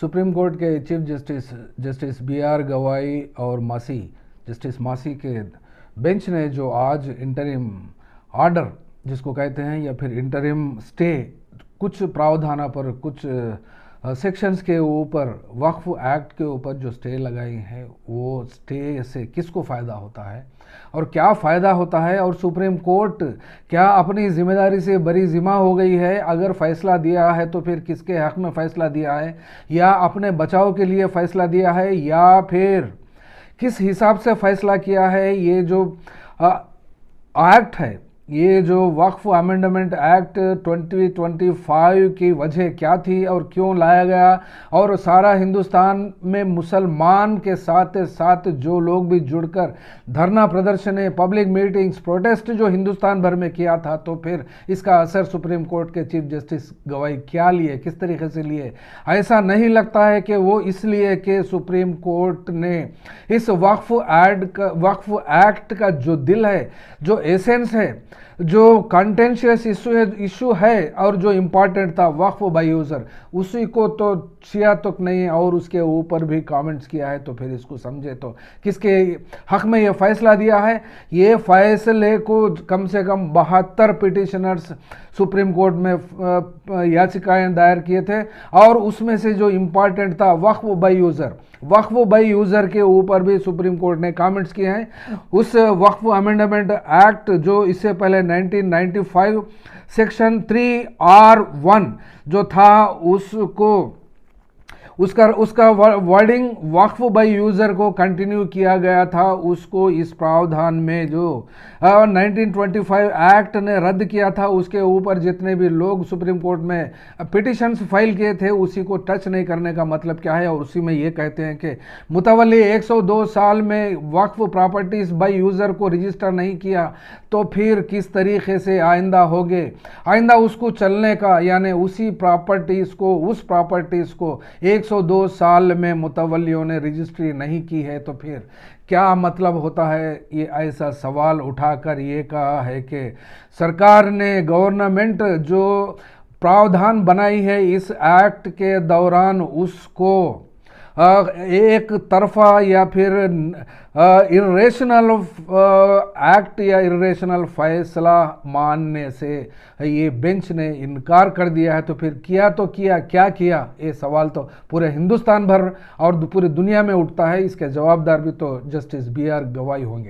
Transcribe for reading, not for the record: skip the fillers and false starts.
Supreme court के chief justice justice B R Gavai और मासी जस्टिस मासी के बेंच ने जो आज इंटरिम ऑर्डर जिसको कहते हैं या फिर इंटरिम स्टे कुछ प्रावधानों पर कुछ सेक्शंस के ऊपर वक्फ एक्ट के ऊपर जो स्टे लगाई है वो स्टे से किसको फ़ायदा होता है और क्या फ़ायदा होता है और सुप्रीम कोर्ट क्या अपनी जिम्मेदारी से बरी जिम्मा हो गई है। अगर फ़ैसला दिया है तो फिर किसके हक़ में फ़ैसला दिया है या अपने बचाव के लिए फ़ैसला दिया है या फिर किस हिसाब से फ़ैसला किया है। ये जो एक्ट है, ये जो वक्फ अमेंडमेंट एक्ट 2025 की वजह क्या थी और क्यों लाया गया और सारा हिंदुस्तान में मुसलमान के साथ साथ जो लोग भी जुड़कर धरना प्रदर्शन, पब्लिक मीटिंग्स, प्रोटेस्ट जो हिंदुस्तान भर में किया था, तो फिर इसका असर सुप्रीम कोर्ट के चीफ जस्टिस गवाई क्या लिए, किस तरीके से लिए। ऐसा नहीं लगता है कि वो इसलिए कि सुप्रीम कोर्ट ने इस वक्फ एक्ट का जो दिल है, जो एसेंस है, जो कंटेंशियस इशू है और जो इम्पॉर्टेंट था वक्फ बाय यूज़र, उसी को तो छिया तक नहीं और उसके ऊपर भी कमेंट्स किया है। तो फिर इसको समझे तो किसके हक में ये फैसला दिया है। ये फैसले को कम से कम 72 पिटिशनर्स सुप्रीम कोर्ट में याचिकाएं दायर किए थे और उसमें से जो इम्पॉर्टेंट था वक्फ बाय यूज़र के ऊपर भी सुप्रीम कोर्ट ने कमेंट्स किए हैं। उस वक्फ अमेंडमेंट एक्ट जो इससे पहले 1995 सेक्शन 3R1 जो था उसका वर्डिंग वक्फ बाय यूज़र को कंटिन्यू किया गया था। उसको इस प्रावधान में जो 1925 एक्ट ने रद्द किया था उसके ऊपर जितने भी लोग सुप्रीम कोर्ट में पिटिशन्स फाइल किए थे उसी को टच नहीं करने का मतलब क्या है। और उसी में ये कहते हैं कि मुतवल्ली 102 साल में वक्फ प्रॉपर्टीज़ बाय यूज़र को रजिस्टर नहीं किया तो फिर किस तरीके से आइंदा उसको चलने का, यानी उस प्रॉपर्टीज़ को 102 साल में मुतवल्लियों ने रजिस्ट्री नहीं की है तो फिर क्या मतलब होता है। ये ऐसा सवाल उठाकर ये कहा है कि सरकार ने, गवर्नमेंट जो प्रावधान बनाई है इस एक्ट के दौरान उसको एक तरफा या फिर इरेशनल एक्ट या इरेशनल फैसला मानने से ये बेंच ने इनकार कर दिया है। तो फिर क्या क्या किया, ये सवाल तो पूरे हिंदुस्तान भर और पूरी दुनिया में उठता है। इसके जवाबदार भी तो जस्टिस बी आर गवाई होंगे।